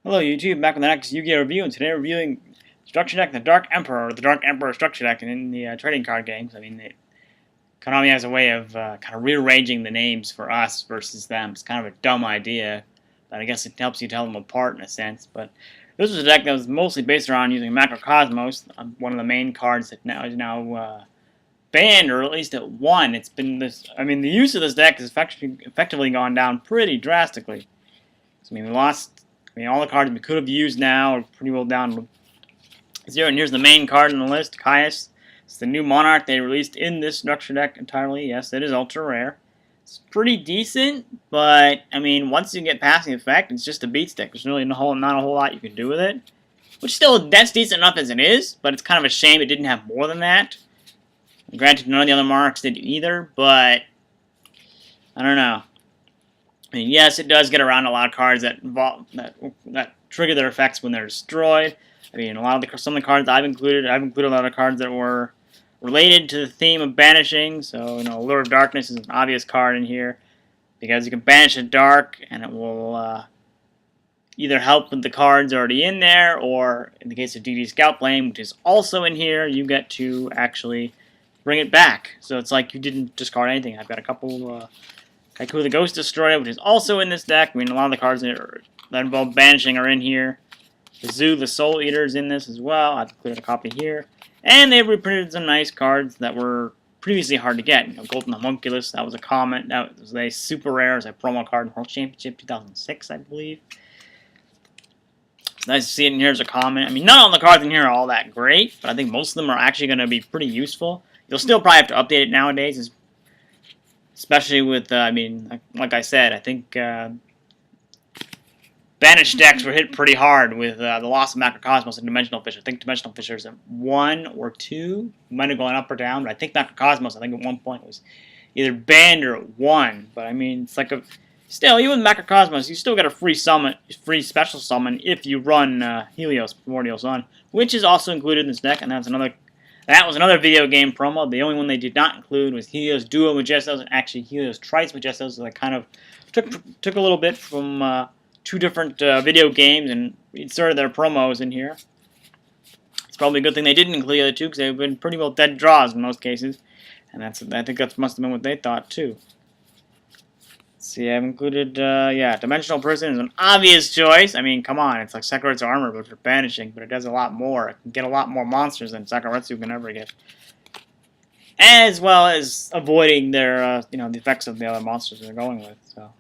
Hello YouTube, back with the next Yu-Gi-Oh! Review, and today we're reviewing Structure Deck, the Dark Emperor, or the Dark Emperor Structure Deck in the trading card games. I mean, Konami has a way of kind of rearranging the names for us versus them. It's kind of a dumb idea, but I guess it helps you tell them apart in a sense. But this was a deck that was mostly based around using Macrocosmos, one of the main cards that is now banned, or at least at one. It's been this. I mean, the use of this deck has effectively gone down pretty drastically. So, I mean, we lost. I mean, all the cards we could have used now are pretty well down to 0. And here's the main card in the list, Caius. It's the new Monarch they released in this structure deck entirely. Yes, it is ultra rare. It's pretty decent, but, I mean, once you get past the effect, it's just a beat stick. There's really not a whole lot you can do with it. Which still, that's decent enough as it is, but it's kind of a shame it didn't have more than that. And granted, none of the other Monarchs did either, but I don't know. I mean, yes, it does get around a lot of cards that trigger their effects when they're destroyed. I mean, some of the cards I've included a lot of cards that were related to the theme of banishing. So, Lure of Darkness is an obvious card in here because you can banish a dark, and it will either help with the cards already in there, or in the case of DD Scout Blame, which is also in here, you get to actually bring it back. So it's like you didn't discard anything. I've got a couple. Kaiku the Ghost Destroyer, which is also in this deck. I mean, a lot of the cards that involve banishing are in here. The Zoo the Soul Eater is in this as well. I've included a copy here. And they've reprinted some nice cards that were previously hard to get. Golden Homunculus, that was a comment. That was a super rare as a promo card in World Championship 2006, I believe. It's nice to see it in here as a comment. I mean, not all the cards in here are all that great, but I think most of them are actually going to be pretty useful. You'll still probably have to update it nowadays, especially with, I mean, like I said, I think banished decks were hit pretty hard with the loss of Macrocosmos and Dimensional Fissure. I think Dimensional Fissure is at 1 or 2. Might have gone up or down, but I think Macrocosmos, I think at one point was either banned or at 1. But I mean, it's like still, even with Macrocosmos, you still get a free special summon if you run Helios Primordial Sun, which is also included in this deck, and that was another video game promo. The only one they did not include was Helios Duo Majestos and actually Helios Trice Majestos. So I kind of took a little bit from two different video games and inserted their promos in here. It's probably a good thing they didn't include the other two because they've been pretty well dead draws in most cases. And I think that must have been what they thought too. Let's see, I've included, Dimensional Prison is an obvious choice. I mean, come on, it's like Sakaretsu Armor, but for banishing, but it does a lot more. It can get a lot more monsters than Sakaretsu can ever get. As well as avoiding their, the effects of the other monsters they're going with, so.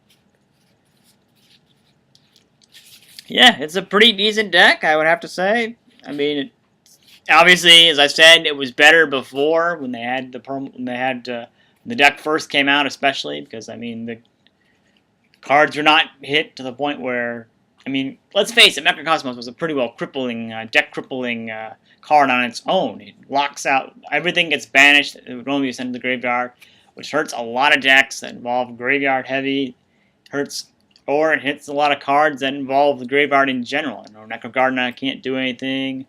Yeah, it's a pretty decent deck, I would have to say. I mean, obviously, as I said, it was better before when they had the deck first came out, especially because I mean the cards are not hit to the point where, I mean, let's face it, Macrocosmos was a pretty well deck crippling card on its own. It locks out, everything gets banished, it would only be sent to the graveyard, which hurts a lot of decks that involve graveyard heavy, or it hits a lot of cards that involve the graveyard in general. Necrogardna can't do anything,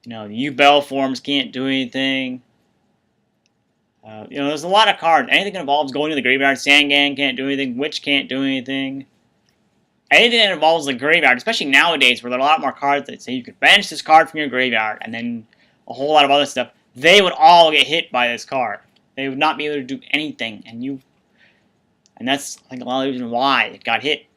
the U-Bell forms can't do anything. There's a lot of cards. Anything that involves going to the graveyard, Sandgang can't do anything, Witch can't do anything. Anything that involves the graveyard, especially nowadays where there are a lot more cards that say you could banish this card from your graveyard and then a whole lot of other stuff, they would all get hit by this card. They would not be able to do anything, and that's, I think, a lot of the reason why it got hit.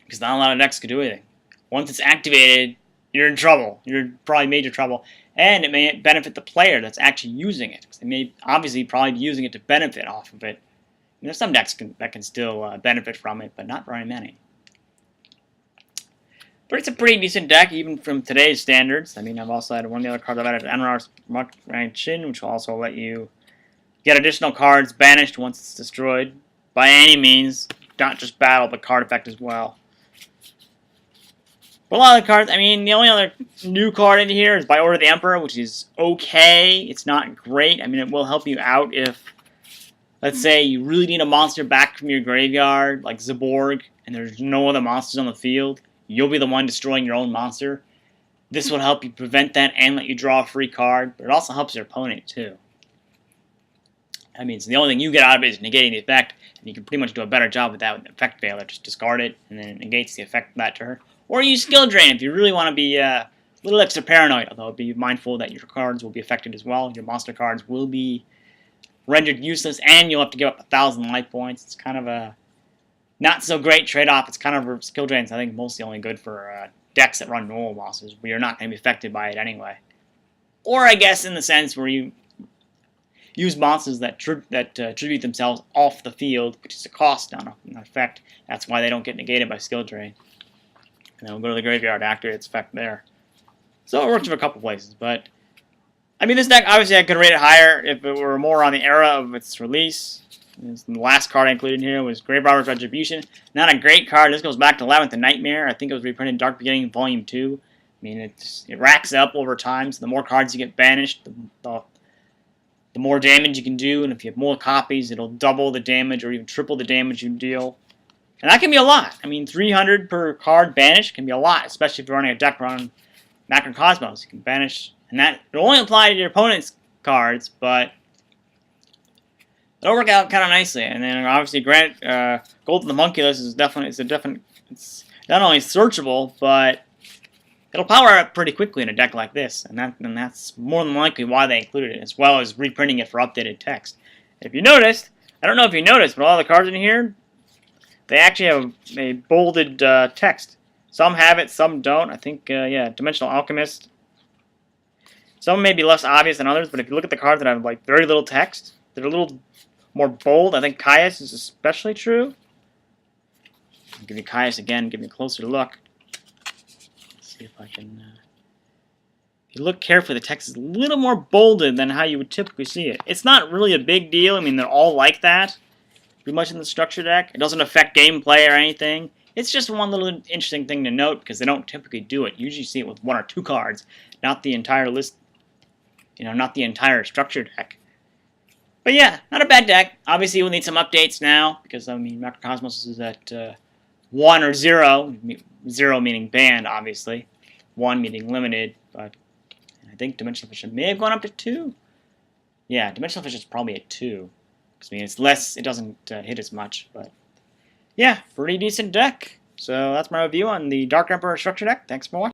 Because not a lot of decks could do anything. Once it's activated, you're in trouble. You're probably major trouble. And it may benefit the player that's actually using it. Because they may obviously probably be using it to benefit off of it. And there's some decks that can still benefit from it, but not very many. But it's a pretty decent deck, even from today's standards. I mean, I've also had one of the other cards I've added, Anar's Ranchin, which will also let you get additional cards banished once it's destroyed. By any means, not just battle, but card effect as well. But a lot of the cards, I mean, the only other new card in here is By Order of the Emperor, which is okay. It's not great. I mean, it will help you out if, let's say, you really need a monster back from your graveyard, like Zaborg, and there's no other monsters on the field. You'll be the one destroying your own monster. This will help you prevent that and let you draw a free card, but it also helps your opponent, too. I mean, so the only thing you get out of it is negating the effect And you can pretty much do a better job with that with Effect Veiler. Just discard it, and then it negates the effect of that turn. Or use Skill Drain if you really want to be a little extra paranoid, although be mindful that your cards will be affected as well. Your monster cards will be rendered useless, and you'll have to give up 1,000 life points. It's kind of a not so great trade-off. It's kind of Skill Drain's, I think, mostly only good for decks that run normal monsters, where you're not going to be affected by it anyway. Or I guess in the sense where you use monsters that tribute themselves off the field, which is a cost, not an effect. That's why they don't get negated by Skill Drain. And then we'll go to the graveyard after its effect there. So it works in a couple places, but I mean, this deck, obviously I could rate it higher if it were more on the era of its release. The last card I included here was Grave Robber's Retribution. Not a great card. This goes back to Labyrinth of Nightmare. I think it was reprinted in Dark Beginning Volume 2. I mean, it racks up over time, so the more cards you get banished, the more damage you can do, and if you have more copies, it'll double the damage or even triple the damage you deal. And that can be a lot. I mean, 300 per card banished can be a lot, especially if you're running a deck run Macrocosmos. You can banish, and that it'll only apply to your opponent's cards, but it'll work out kind of nicely. And then obviously, Gold of the Homunculus is it's not only searchable, but it'll power up pretty quickly in a deck like this, and that's more than likely why they included it, as well as reprinting it for updated text. If you noticed, I don't know if you noticed, but all the cards in here, they actually have a bolded text. Some have it, some don't. I think, yeah, Dimensional Alchemist. Some may be less obvious than others, but if you look at the cards that have like very little text, they're a little more bold. I think Caius is especially true. I'll give you Caius again, give you a closer look. See if I can. If you look carefully, the text is a little more bolded than how you would typically see it. It's not really a big deal. I mean, they're all like that, pretty much in the structure deck. It doesn't affect gameplay or anything. It's just one little interesting thing to note because they don't typically do it. You usually see it with one or two cards, not the entire list. You know, not the entire structure deck. But yeah, not a bad deck. Obviously, we'll need some updates now because I mean, Macrocosmos is at 1 or 0. 0 meaning banned, obviously. 1 meaning limited, but I think Dimensional Fission may have gone up to 2. Yeah, Dimensional Fission is probably at 2. Because I mean, it's less, it doesn't hit as much, but yeah, pretty decent deck. So that's my review on the Dark Emperor structure deck. Thanks for watching.